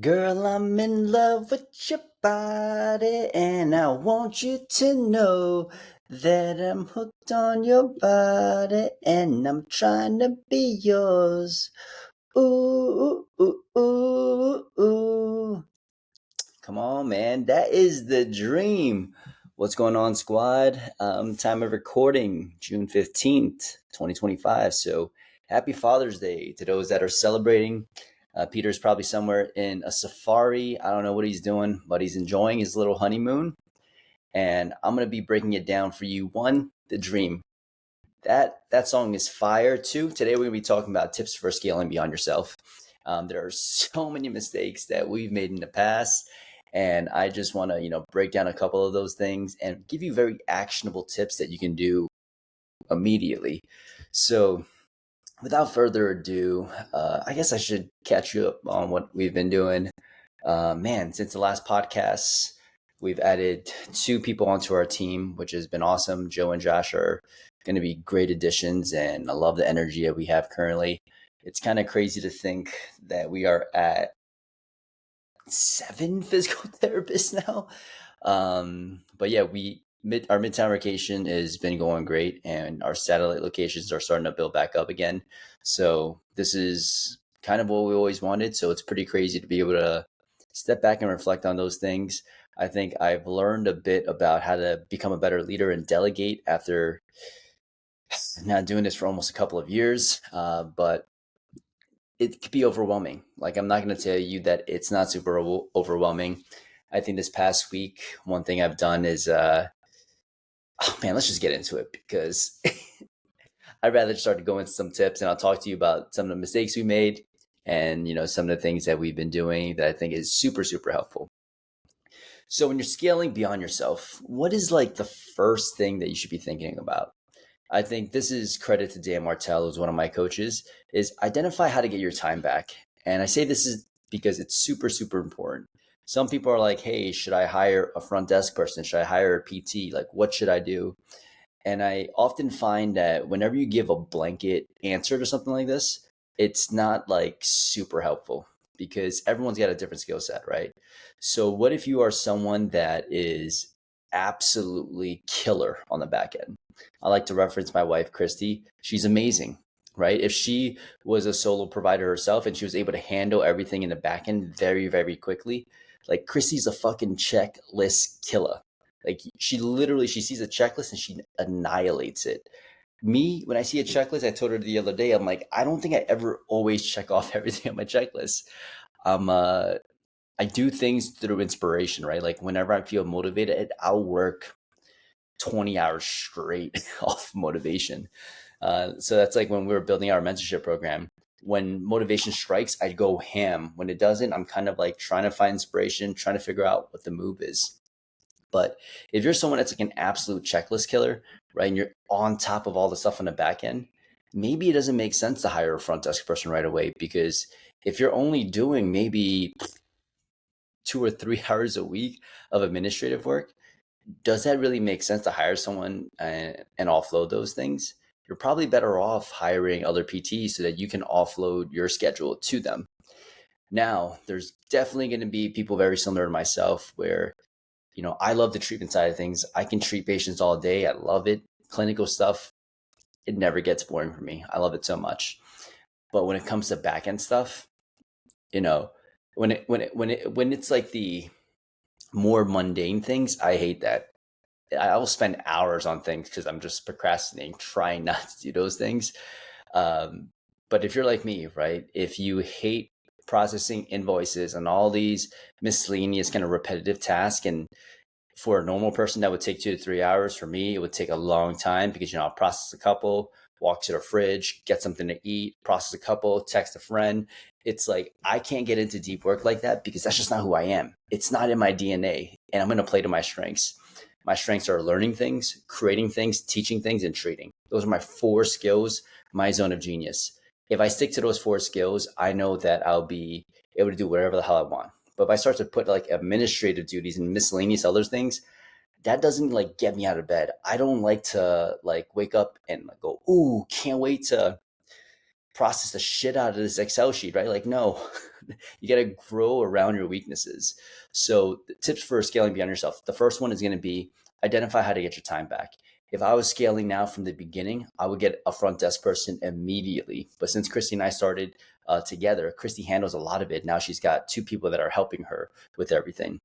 Girl, I'm in love with your body, and I want you to know that I'm hooked on your body, and I'm trying to be yours. Ooh, ooh, ooh, ooh. Come on, man. That is the dream. What's going on, squad? Time of recording, June 15th, 2025. So happy Father's Day to those that are celebrating. Peter's probably somewhere in a safari. I don't know what he's doing, but he's enjoying his little honeymoon. And I'm going to be breaking it down for you. One, the dream. That song is fire. Two, today we're going to be talking about tips for scaling beyond yourself. There are so many mistakes that we've made in the past, and I just want to break down a couple of those things and give you very actionable tips that you can do immediately. So without further ado, I guess I should catch you up on what we've been doing. Man, since the last podcast, we've added two people onto our team, which has been awesome. Joe and Josh are going to be great additions, and I love the energy that we have currently. It's kind of crazy to think that we are at 7 physical therapists now. But yeah, our midtown vacation has been going great, and our satellite locations are starting to build back up again. So this is kind of what we always wanted. So it's pretty crazy to be able to step back and reflect on those things. I think I've learned a bit about how to become a better leader and delegate after now doing this for almost a couple of years. But it could be overwhelming. Like, I'm not going to tell you that it's not super overwhelming. I think this past week, one thing I've done is, oh man, let's just get into it because I'd rather start to go into some tips, and I'll talk to you about some of the mistakes we made and, some of the things that we've been doing that I think is super, super helpful. So when you're scaling beyond yourself, what is like the first thing that you should be thinking about? I think this is credit to Dan Martell, who's one of my coaches, is identify how to get your time back. And I say this is because it's super, super important. Some people are like, hey, should I hire a front desk person? Should I hire a PT? Like, what should I do? And I often find that whenever you give a blanket answer to something like this, it's not like super helpful because everyone's got a different skill set, right? So, what if you are someone that is absolutely killer on the back end? I like to reference my wife, Christy. She's amazing, right? If she was a solo provider herself and she was able to handle everything in the back end very, very quickly, like Christy's a fucking checklist killer. Like she sees a checklist and she annihilates it. Me, when I see a checklist, I told her the other day, I'm like, I don't think I ever always check off everything on my checklist. Um, uh, I do things through inspiration, right? Like whenever I feel motivated, I'll work 20 hours straight off motivation. So that's like when we were building our mentorship program. When motivation strikes, I'd go ham. When it doesn't, I'm kind of like trying to find inspiration, trying to figure out what the move is. But if you're someone that's like an absolute checklist killer, right, and you're on top of all the stuff on the back end, maybe it doesn't make sense to hire a front desk person right away because if you're only doing maybe 2 or 3 hours a week of administrative work, does that really make sense to hire someone and offload those things? You're probably better off hiring other PTs so that you can offload your schedule to them. Now, there's definitely going to be people very similar to myself where I love the treatment side of things. I can treat patients all day. I love it. Clinical stuff, it never gets boring for me. I love it so much. But when it comes to back end stuff, you know, when it's like the more mundane things, I hate that. I will spend hours on things because I'm just procrastinating, trying not to do those things. Um, but if you're like me, right? If you hate processing invoices and all these miscellaneous kind of repetitive tasks, and for a normal person that would take 2 to 3 hours, for me it would take a long time because I'll process a couple, walk to the fridge, get something to eat, process a couple, text a friend. It's like I can't get into deep work like that because that's just not who I am. It's not in my DNA, and I'm going to play to my strengths. My strengths are learning things, creating things, teaching things, and treating. Those are my 4 skills, my zone of genius. If I stick to those 4 skills, I know that I'll be able to do whatever the hell I want. But if I start to put like administrative duties and miscellaneous other things, that doesn't like get me out of bed. I don't like to like wake up and like go, ooh, can't wait to process the shit out of this Excel sheet, right? Like, no, you got to grow around your weaknesses. So, the tips for scaling beyond yourself. The first one is going to be identify how to get your time back. If I was scaling now from the beginning, I would get a front desk person immediately. But since Christy and I started together, Christy handles a lot of it. Now she's got two people that are helping her with everything.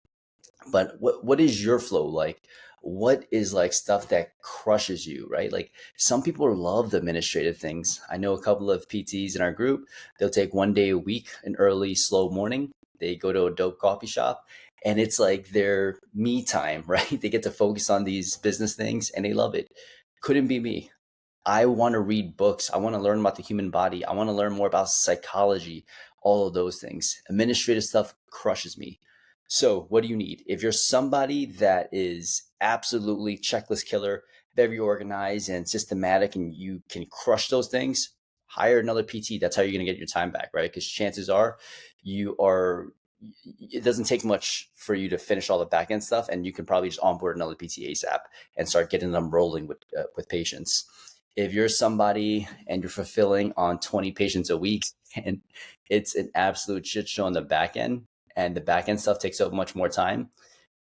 But what is your flow like? What is like stuff that crushes you, right? Like some people love the administrative things. I know a couple of PTs in our group, they'll take 1 day a week, an early, slow morning. They go to a dope coffee shop and it's like their me time, right? They get to focus on these business things and they love it. Couldn't be me. I want to read books. I want to learn about the human body. I want to learn more about psychology, all of those things. Administrative stuff crushes me. So, what do you need? If you're somebody that is absolutely checklist killer, very organized and systematic, and you can crush those things, hire another PT. That's how you're going to get your time back, right? Because chances are you are, it doesn't take much for you to finish all the back end stuff, and you can probably just onboard another PT ASAP and start getting them rolling with patients. If you're somebody and you're fulfilling on 20 patients a week and it's an absolute shit show on the back end and the back end stuff takes up much more time,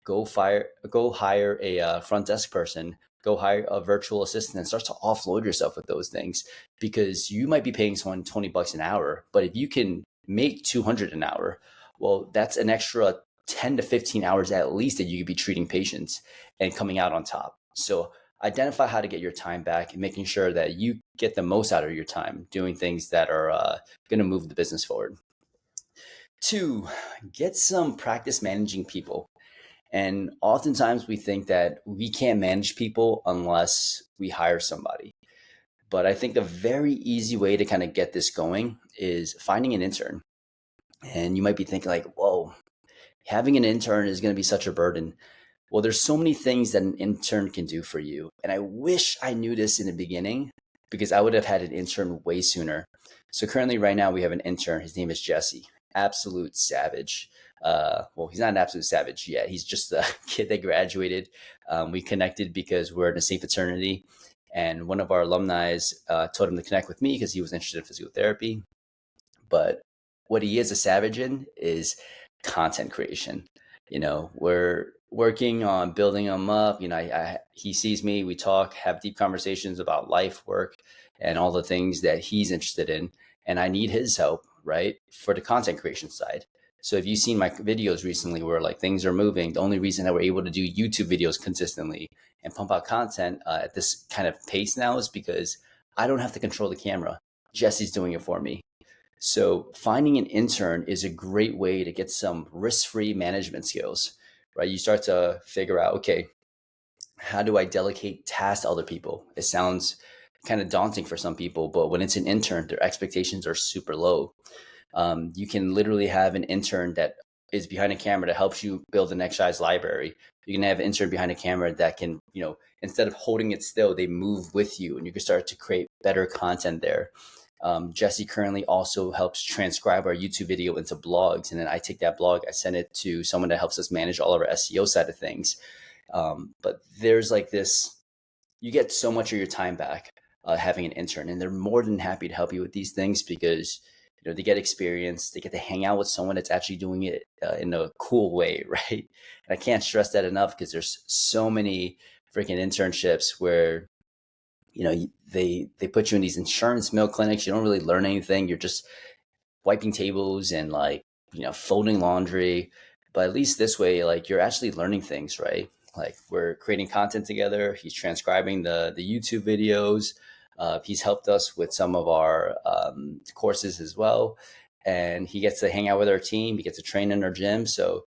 go hire a front desk person, go hire a virtual assistant and start to offload yourself with those things because you might be paying someone $20 an hour, but if you can make 200 an hour, well, that's an extra 10 to 15 hours at least that you could be treating patients and coming out on top. So identify how to get your time back and making sure that you get the most out of your time doing things that are going to move the business forward. Two, get some practice managing people. And oftentimes we think that we can't manage people unless we hire somebody. But I think a very easy way to kind of get this going is finding an intern. And you might be thinking like, whoa, having an intern is going to be such a burden. Well, there's so many things that an intern can do for you. And I wish I knew this in the beginning because I would have had an intern way sooner. So currently right now we have an intern. His name is Jesse. Absolute savage. Well, he's not an absolute savage yet. He's just a kid that graduated. We connected because we're in the same fraternity. And one of our alumni told him to connect with me because he was interested in physical therapy. But what he is a savage in is content creation. We're working on building him up. He sees me, we talk, have deep conversations about life, work, and all the things that he's interested in. And I need his help, right, for the content creation side. So if you've seen my videos recently where like things are moving, the only reason that we're able to do YouTube videos consistently and pump out content at this kind of pace now is because I don't have to control the camera. Jesse's doing it for me. So finding an intern is a great way to get some risk-free management skills, right? You start to figure out, okay, how do I delegate tasks to other people? It sounds kind of daunting for some people, but when it's an intern, their expectations are super low. You can literally have an intern that is behind a camera that helps you build an exercise library. You can have an intern behind a camera that can, instead of holding it still, they move with you and you can start to create better content there. Jesse currently also helps transcribe our YouTube video into blogs. And then I take that blog, I send it to someone that helps us manage all of our SEO side of things. But there's like this, you get so much of your time back having an intern, and they're more than happy to help you with these things because they get experience, they get to hang out with someone that's actually doing it in a cool way, right? And I can't stress that enough because there's so many freaking internships where they put you in these insurance mill clinics. You don't really learn anything. You're just wiping tables and like folding laundry. But at least this way, like you're actually learning things, right? Like we're creating content together. He's transcribing the YouTube videos. He's helped us with some of our courses as well. And he gets to hang out with our team. He gets to train in our gym. So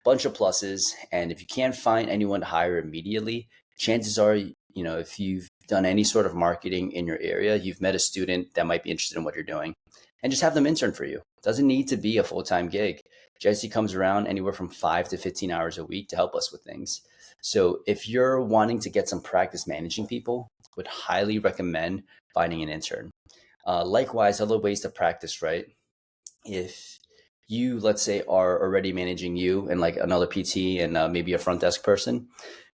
bunch of pluses. And if you can't find anyone to hire immediately, chances are, if you've done any sort of marketing in your area, you've met a student that might be interested in what you're doing, and just have them intern for you. It doesn't need to be a full-time gig. Jesse comes around anywhere from 5 to 15 hours a week to help us with things. So if you're wanting to get some practice managing people, would highly recommend finding an intern. Likewise, other ways to practice, right? If you, let's say, are already managing you and like another PT and maybe a front desk person,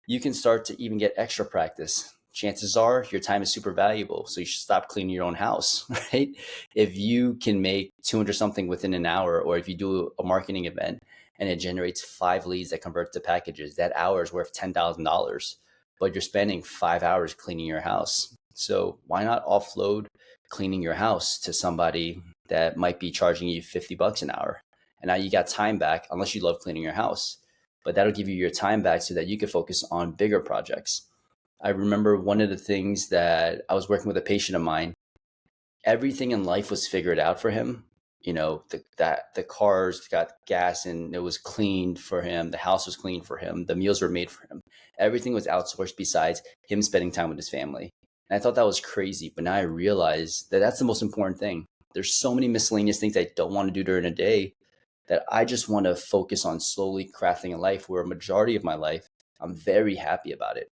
you can start to even get extra practice chances are your time is super valuable. So you should stop cleaning your own house, right? If you can make 200 something within an hour, or if you do a marketing event and it generates 5 leads that convert to packages, that hour is worth $10,000, but you're spending 5 hours cleaning your house. So why not offload cleaning your house to somebody that might be charging you $50 an hour? And now you got time back, unless you love cleaning your house, but that'll give you your time back so that you can focus on bigger projects. I remember one of the things that I was working with a patient of mine, everything in life was figured out for him. The cars got gas and it was cleaned for him. The house was cleaned for him. The meals were made for him. Everything was outsourced besides him spending time with his family. And I thought that was crazy, but now I realize that that's the most important thing. There's so many miscellaneous things I don't want to do during a day that I just want to focus on slowly crafting a life where a majority of my life, I'm very happy about it.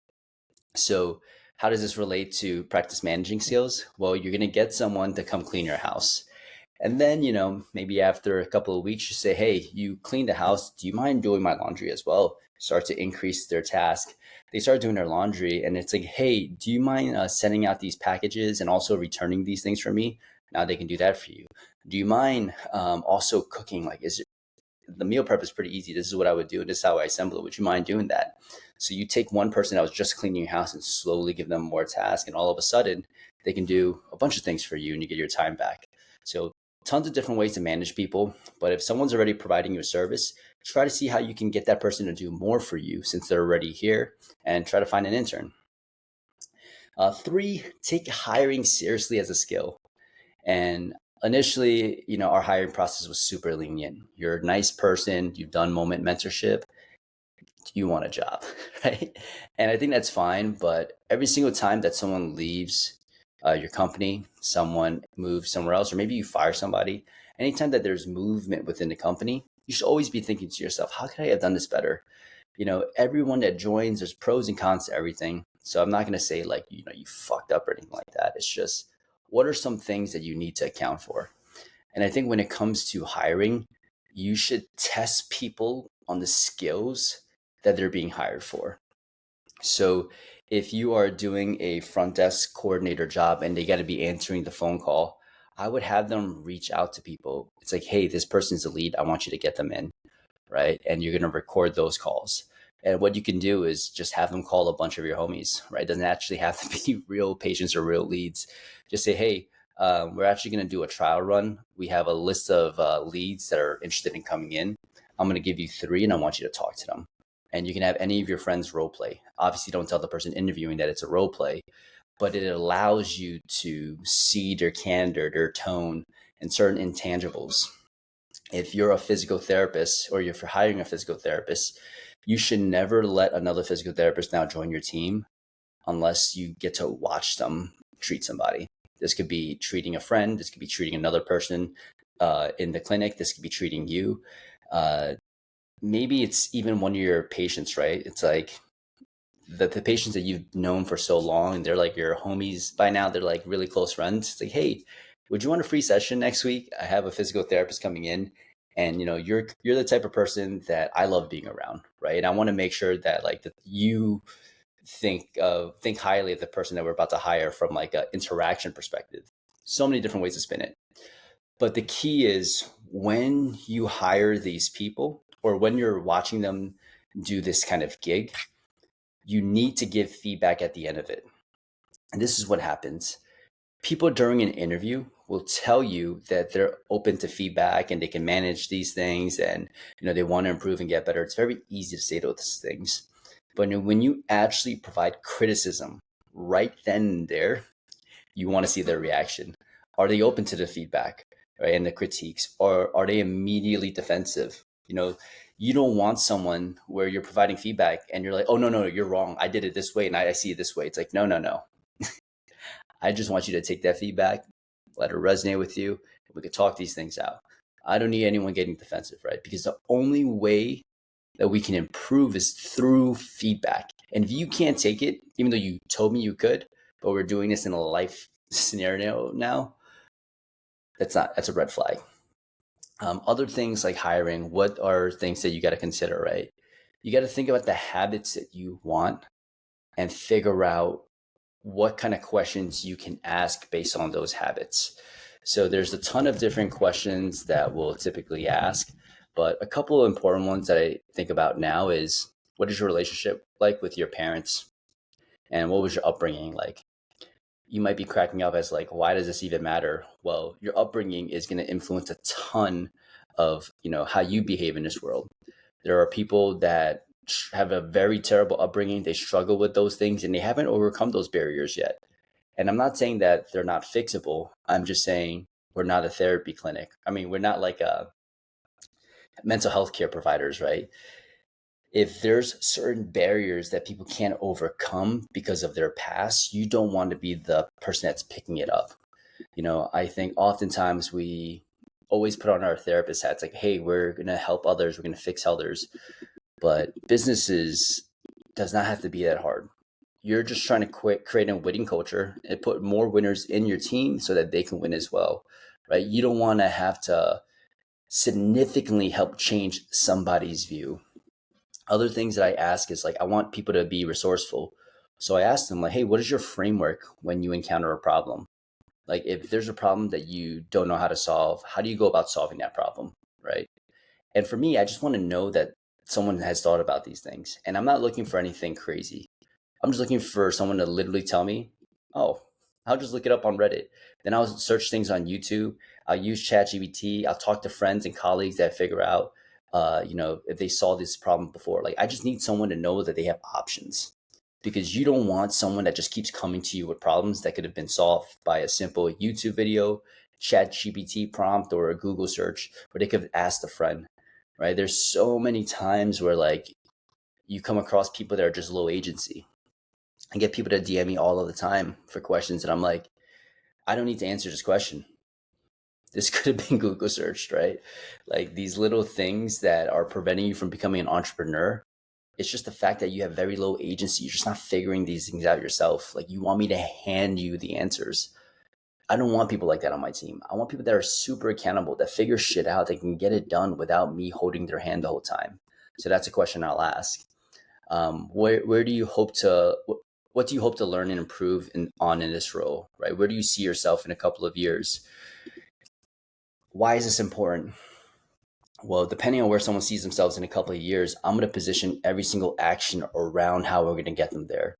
So how does this relate to practice managing skills? Well, you're going to get someone to come clean your house. And then, maybe after a couple of weeks, you say, hey, you cleaned the house. Do you mind doing my laundry as well? Start to increase their task. They start doing their laundry and it's like, hey, do you mind sending out these packages and also returning these things for me? Now they can do that for you. Do you mind also cooking? Like, the meal prep is pretty easy. This is what I would do. This is how I assemble it. Would you mind doing that? So you take one person that was just cleaning your house and slowly give them more tasks. And all of a sudden they can do a bunch of things for you and you get your time back. So tons of different ways to manage people. But if someone's already providing you a service, try to see how you can get that person to do more for you since they're already here, and try to find an intern. 3, take hiring seriously as a skill. And initially, our hiring process was super lenient. You're a nice person, you've done moment mentorship, you want a job, right? And I think that's fine. But every single time that someone leaves your company, someone moves somewhere else, or maybe you fire somebody, anytime that there's movement within the company, you should always be thinking to yourself, how could I have done this better? Everyone that joins, there's pros and cons to everything. So I'm not going to say like, you fucked up or anything like that. It's just, what are some things that you need to account for? And I think when it comes to hiring, you should test people on the skills that they're being hired for. So if you are doing a front desk coordinator job and they got to be answering the phone call, I would have them reach out to people. It's like, hey, this person's the lead. I want you to get them in, right? And you're going to record those calls. And what you can do is just have them call a bunch of your homies, right? It doesn't actually have to be real patients or real leads. Just say, hey, we're actually going to do a trial run. We have a list of leads that are interested in coming in. I'm going to give you 3 and I want you to talk to them. And you can have any of your friends role play. Obviously, don't tell the person interviewing that it's a role play, but it allows you to see their candor, their tone, and certain intangibles. If you're a physical therapist or you're hiring a physical therapist, you should never let another physical therapist now join your team unless you get to watch them treat somebody. This could be treating a friend. This could be treating another person in the clinic. This could be treating you. Maybe it's even one of your patients, right? It's like the patients that you've known for so long and they're like your homies by now. They're like really close friends. It's like, hey, would you want a free session next week? I have a physical therapist coming in, and you're the type of person that I love being around, right? And I want to make sure that like that you think highly of the person that we're about to hire from like an interaction perspective. So many different ways to spin it. But the key is when you hire these people or when you're watching them do this kind of gig, you need to give feedback at the end of it. And this is what happens. People during an interview will tell you that they're open to feedback and they can manage these things and they want to improve and get better. It's very easy to say those things. But when you actually provide criticism right then and there, you want to see their reaction. Are they open to the feedback, right, and the critiques, or are they immediately defensive? You don't want someone where you're providing feedback and you're like, oh, no, you're wrong. I did it this way and I see it this way. It's like, no. I just want you to take that feedback, let it resonate with you. We could talk these things out. I don't need anyone getting defensive, right? Because the only way that we can improve is through feedback. And if you can't take it, even though you told me you could, but we're doing this in a life scenario now, that's a red flag. Other things like hiring, what are things that you got to consider, right? You got to think about the habits that you want and figure out what kind of questions you can ask based on those habits. So there's a ton of different questions that we'll typically ask, but a couple of important ones that I think about now is, what is your relationship like with your parents? And what was your upbringing like? You might be cracking up as like, why does this even matter? Well, your upbringing is going to influence a ton of, how you behave in this world. There are people that have a very terrible upbringing. They struggle with those things and they haven't overcome those barriers yet. And I'm not saying that they're not fixable. I'm just saying we're not a therapy clinic. I mean, we're not like a mental health care providers, right? If there's certain barriers that people can't overcome because of their past, you don't want to be the person that's picking it up. I think oftentimes we always put on our therapist hats like, hey, we're going to help others, we're going to fix others. But businesses does not have to be that hard. You're just trying to create a winning culture and put more winners in your team so that they can win as well, right? You don't want to have to significantly help change somebody's view. Other things that I ask is like, I want people to be resourceful. So I ask them like, hey, what is your framework when you encounter a problem? Like if there's a problem that you don't know how to solve, how do you go about solving that problem? Right. And for me, I just want to know that someone has thought about these things. And I'm not looking for anything crazy. I'm just looking for someone to literally tell me, oh, I'll just look it up on Reddit. Then I'll search things on YouTube. I'll use ChatGPT. I'll talk to friends and colleagues that figure out, if they saw this problem before. Like I just need someone to know that they have options, because you don't want someone that just keeps coming to you with problems that could have been solved by a simple YouTube video, ChatGPT prompt, or a Google search where they could have asked a friend, right? There's so many times where like you come across people that are just low agency. I get people to DM me all of the time for questions, and I'm like, I don't need to answer this question. This could have been Google searched, right? Like these little things that are preventing you from becoming an entrepreneur. It's just the fact that you have very low agency. You're just not figuring these things out yourself. Like you want me to hand you the answers. I don't want people like that on my team. I want people that are super accountable, that figure shit out, that can get it done without me holding their hand the whole time. So that's a question I'll ask. Where do you hope to what do you hope to learn and improve in this role, right? Where do you see yourself in a couple of years? Why is this important? Well, depending on where someone sees themselves in a couple of years, I'm going to position every single action around how we're going to get them there.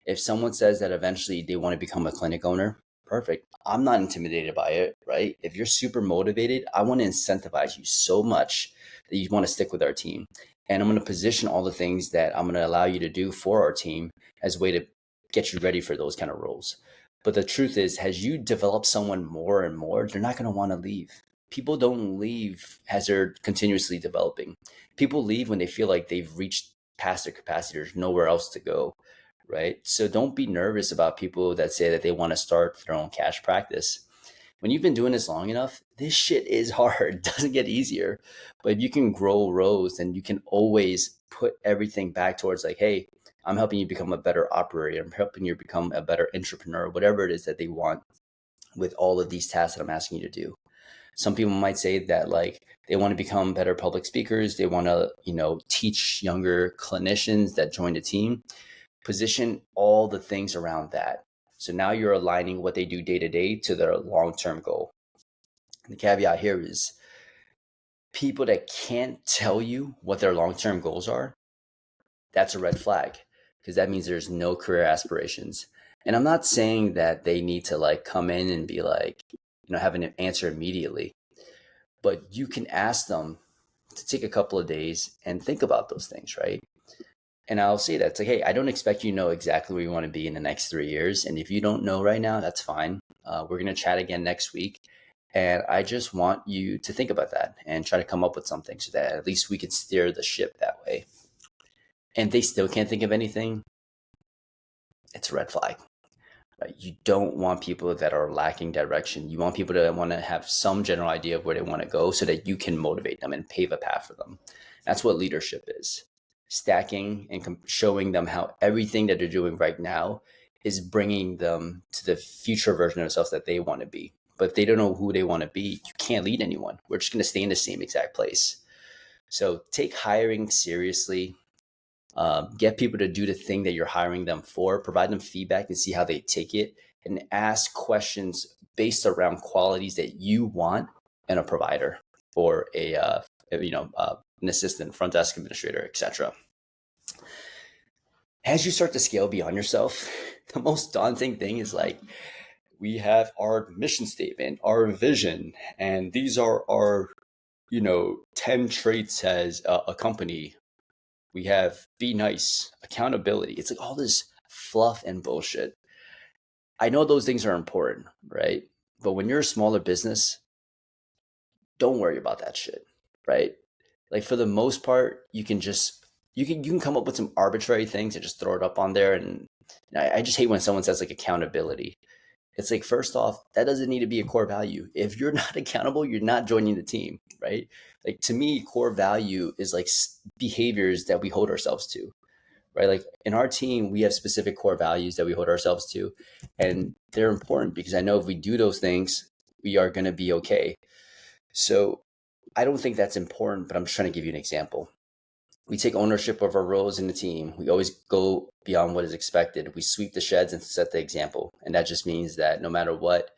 If someone says that eventually they want to become a clinic owner, perfect. I'm not intimidated by it, right? If you're super motivated, I want to incentivize you so much that you want to stick with our team. And I'm going to position all the things that I'm going to allow you to do for our team as a way to get you ready for those kind of roles. But the truth is, as you develop someone more and more, they're not going to want to leave. People don't leave as they're continuously developing. People leave when they feel like they've reached past their capacity. There's nowhere else to go, right? So don't be nervous about people that say that they want to start their own cash practice. When you've been doing this long enough, this shit is hard. It doesn't get easier. But if you can grow rows, then you can always put everything back towards like, hey, I'm helping you become a better operator. I'm helping you become a better entrepreneur, whatever it is that they want with all of these tasks that I'm asking you to do. Some people might say that like they want to become better public speakers. They want to, teach younger clinicians that join the team. Position all the things around that. So now you're aligning what they do day to day to their long-term goal. And the caveat here is people that can't tell you what their long-term goals are, that's a red flag, because that means there's no career aspirations. And I'm not saying that they need to like come in and be like, have an answer immediately, but you can ask them to take a couple of days and think about those things, right? And I'll say that it's like, hey, I don't expect you to know exactly where you want to be in the next 3 years. And if you don't know right now, that's fine. We're going to chat again next week. And I just want you to think about that and try to come up with something so that at least we can steer the ship that way. And if they still can't think of anything, it's a red flag. Right? You don't want people that are lacking direction. You want people to want to have some general idea of where they want to go so that you can motivate them and pave a path for them. That's what leadership is. Stacking and showing them how everything that they're doing right now is bringing them to the future version of themselves that they want to be. But if they don't know who they want to be, you can't lead anyone. We're just going to stay in the same exact place. So take hiring seriously. Get people to do the thing that you're hiring them for, provide them feedback and see how they take it, and ask questions based around qualities that you want in a provider or an assistant, front desk administrator, etc. As you start to scale beyond yourself, the most daunting thing is like, we have our mission statement, our vision, and these are our 10 traits as a company. We have be nice, accountability. It's like all this fluff and bullshit. I know those things are important, right? But when you're a smaller business, don't worry about that shit, right? Like for the most part, you can come up with some arbitrary things and just throw it up on there. And I just hate when someone says like accountability. It's like, first off, that doesn't need to be a core value. If you're not accountable, you're not joining the team, right? Like to me, core value is like behaviors that we hold ourselves to, right? Like in our team, we have specific core values that we hold ourselves to, and they're important because I know if we do those things, we are going to be okay. So I don't think that's important, but I'm just trying to give you an example. We take ownership of our roles in the team. We always go beyond what is expected. We sweep the sheds and set the example. And that just means that no matter what,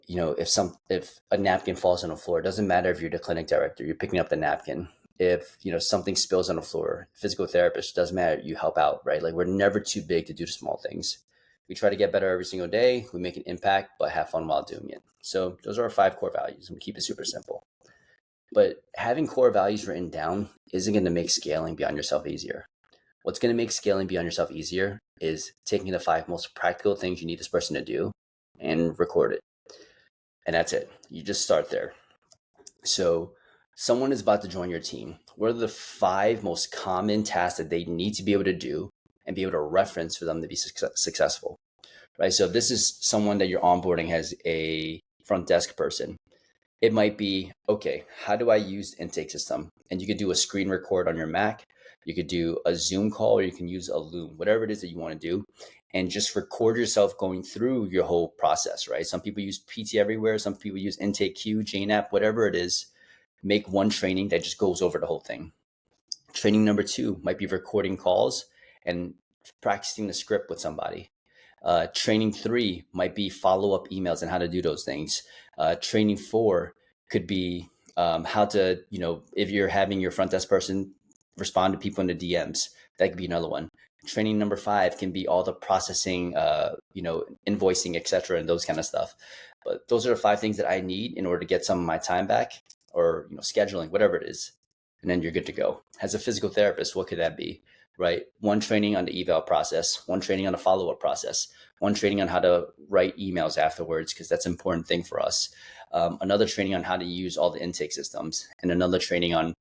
if a napkin falls on the floor, it doesn't matter if you're the clinic director, you're picking up the napkin. If something spills on the floor, physical therapist, doesn't matter, you help out, right? Like we're never too big to do the small things. We try to get better every single day. We make an impact, but have fun while doing it. So those are our 5 core values. We keep it super simple. But having core values written down isn't going to make scaling beyond yourself easier. What's going to make scaling beyond yourself easier is taking the 5 most practical things you need this person to do and record it. And that's it. You just start there. So someone is about to join your team. What are the 5 most common tasks that they need to be able to do and be able to reference for them to be successful, right? So if this is someone that you're onboarding as a front desk person, it might be, okay, how do I use the intake system? And you could do a screen record on your Mac. You could do a Zoom call, or you can use a Loom, whatever it is that you want to do, and just record yourself going through your whole process, right? Some people use PT Everywhere. Some people use Intake Queue, Jane app, whatever it is. Make one training that just goes over the whole thing. Training number 2 might be recording calls and practicing the script with somebody. Training 3 might be follow-up emails and how to do those things. Training 4 could be how to, if you're having your front desk person respond to people in the DMs, that could be another one. Training number 5 can be all the processing, invoicing, etc., and those kind of stuff. But those are the 5 things that I need in order to get some of my time back, or scheduling, whatever it is, and then you're good to go. As a physical therapist, what could that be? Right? 1 training on the eval process, 1 training on the follow-up process, 1 training on how to write emails afterwards, because that's an important thing for us. Another training on how to use all the intake systems, and another training on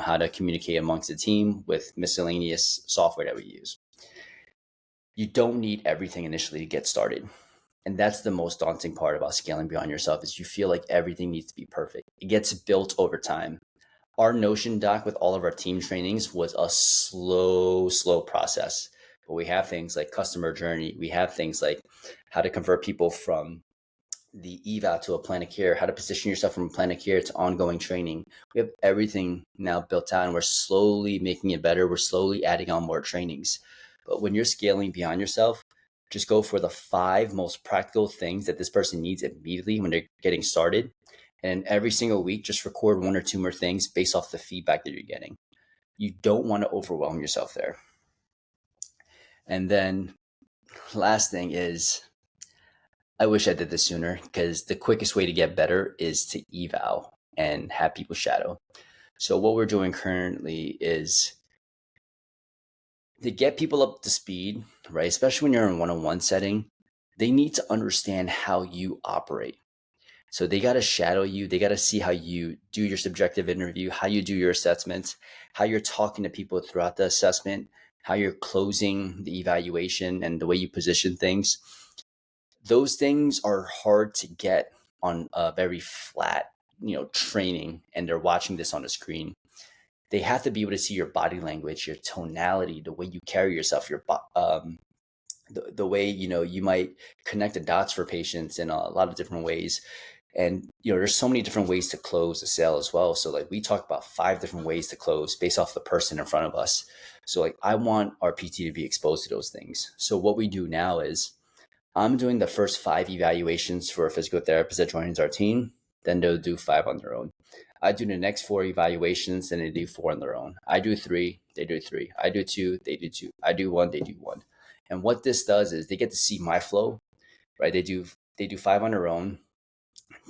how to communicate amongst the team with miscellaneous software that we use. You don't need everything initially to get started. And that's the most daunting part about scaling beyond yourself, is you feel like everything needs to be perfect. It gets built over time. Our Notion doc with all of our team trainings was a slow process. But we have things like customer journey. We have things like how to convert people from the eval to a plan of care, how to position yourself from a plan of care to ongoing training. We have everything now built out, and we're slowly making it better. We're slowly adding on more trainings. But when you're scaling beyond yourself, just go for the 5 most practical things that this person needs immediately when they're getting started. And every single week, just record 1 or 2 more things based off the feedback that you're getting. You don't want to overwhelm yourself there. And then last thing is, I wish I did this sooner, because the quickest way to get better is to eval and have people shadow. So what we're doing currently is to get people up to speed, right? Especially when you're in one-on-one setting, they need to understand how you operate. So they got to shadow you. They got to see how you do your subjective interview, how you do your assessments, how you're talking to people throughout the assessment, how you're closing the evaluation, and the way you position things. Those things are hard to get on a very flat, training, and they're watching this on a screen. They have to be able to see your body language, your tonality, the way you carry yourself, the way you might connect the dots for patients in a lot of different ways. And there's so many different ways to close a sale as well. So like we talk about 5 different ways to close based off the person in front of us. So like I want our PT to be exposed to those things. So what we do now is I'm doing the first 5 evaluations for a physical therapist that joins our team. Then they'll do 5 on their own. I do the next 4 evaluations, then they do 4 on their own. I do 3, they do 3. I do 2, they do 2. I do 1, they do 1. And what this does is they get to see my flow, right? They do 5 on their own,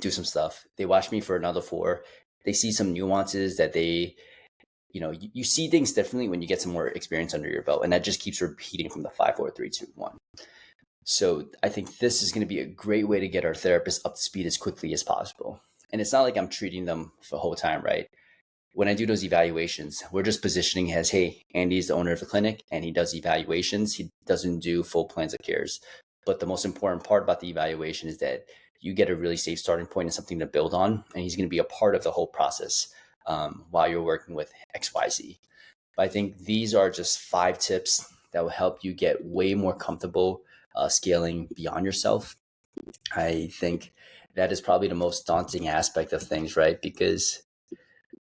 do some stuff. They watch me for another 4. They see some nuances that you see things differently when you get some more experience under your belt, and that just keeps repeating from the 5, 4, 3, 2, 1. So I think this is going to be a great way to get our therapists up to speed as quickly as possible. And it's not like I'm treating them for the whole time, right? When I do those evaluations, we're just positioning as, hey, Andy's the owner of the clinic and he does evaluations. He doesn't do full plans of cares. But the most important part about the evaluation is that you get a really safe starting point and something to build on. And he's going to be a part of the whole process while you're working with XYZ. But I think these are just 5 tips that will help you get way more comfortable scaling beyond yourself. I think that is probably the most daunting aspect of things, right? Because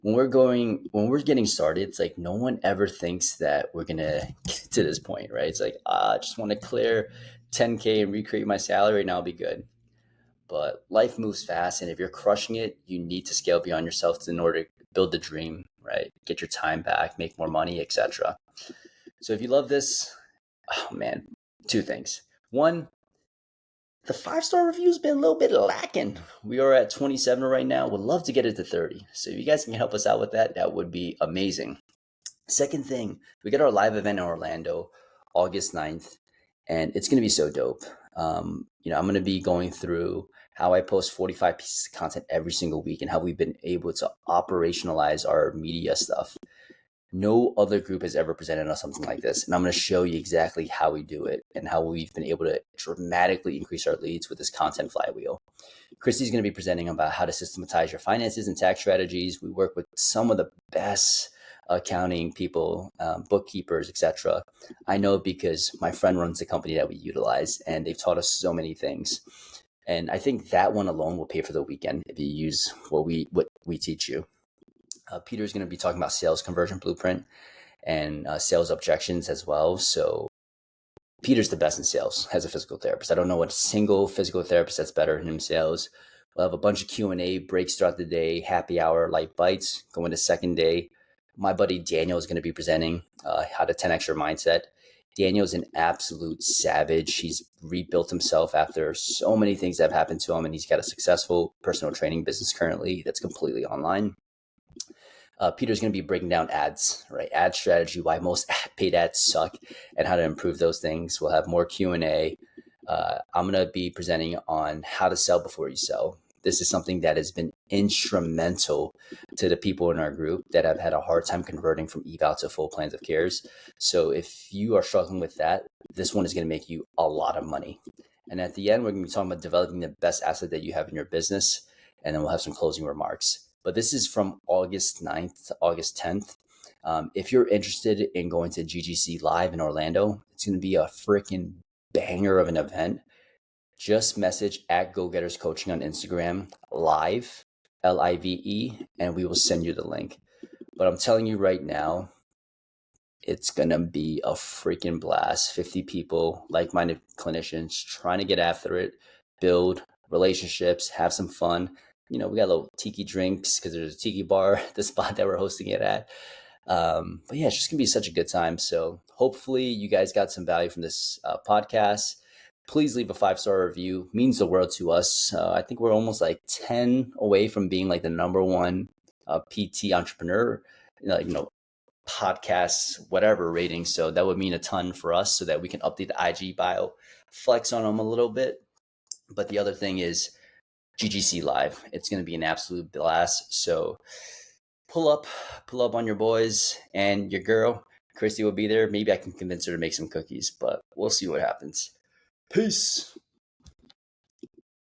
when we're getting started, it's like no one ever thinks that we're gonna get to this point, right? It's like I just want to clear 10K and recreate my salary and I'll be good. But life moves fast, and if you're crushing it, you need to scale beyond yourself in order to build the dream, right? Get your time back, make more money, etc. So if you love this, oh man, 2 things. 1, the 5-star review's been a little bit lacking. We are at 27 right now. Would love to get it to 30. So if you guys can help us out with that, that would be amazing. Second thing, we got our live event in Orlando, August 9th, and it's going to be so dope. I'm going to be going through how I post 45 pieces of content every single week and how we've been able to operationalize our media stuff. No other group has ever presented us something like this. And I'm going to show you exactly how we do it and how we've been able to dramatically increase our leads with this content flywheel. Christy's going to be presenting about how to systematize your finances and tax strategies. We work with some of the best accounting people, bookkeepers, etc. I know because my friend runs the company that we utilize, and they've taught us so many things. And I think that one alone will pay for the weekend if you use what we teach you. Peter's going to be talking about sales conversion blueprint and sales objections as well. So Peter's the best in sales as a physical therapist. I don't know what single physical therapist that's better than him in sales. We'll have a bunch of Q&A breaks throughout the day, happy hour, light bites, going to second day. My buddy Daniel is going to be presenting how to 10x your mindset. Daniel's an absolute savage. He's rebuilt himself after so many things that have happened to him, and he's got a successful personal training business currently that's completely online. Peter's going to be breaking down ads, right? Ad strategy, why most paid ads suck, and how to improve those things. We'll have more Q&A. I'm going to be presenting on how to sell before you sell. This is something that has been instrumental to the people in our group that have had a hard time converting from eval to full plans of cares. So if you are struggling with that, this one is going to make you a lot of money. And at the end, we're going to be talking about developing the best asset that you have in your business. And then we'll have some closing remarks. But this is from August 9th to August 10th. If you're interested in going to GGC Live in Orlando, it's going to be a freaking banger of an event. Just message at Go Getters Coaching on Instagram, live, LIVE, and we will send you the link. But I'm telling you right now, it's going to be a freaking blast. 50 people, like-minded clinicians trying to get after it, build relationships, have some fun. We got little tiki drinks because there's a tiki bar at the spot that we're hosting it at. But yeah, it's just going to be such a good time. So hopefully you guys got some value from this podcast. Please leave a 5-star review. It means the world to us. I think we're almost like 10 away from being like the number 1 PT entrepreneur, podcasts, whatever rating. So that would mean a ton for us so that we can update the IG bio, flex on them a little bit. But the other thing is GGC Live. It's going to be an absolute blast. So pull up on your boys and your girl. Christy will be there. Maybe I can convince her to make some cookies, but we'll see what happens. Peace.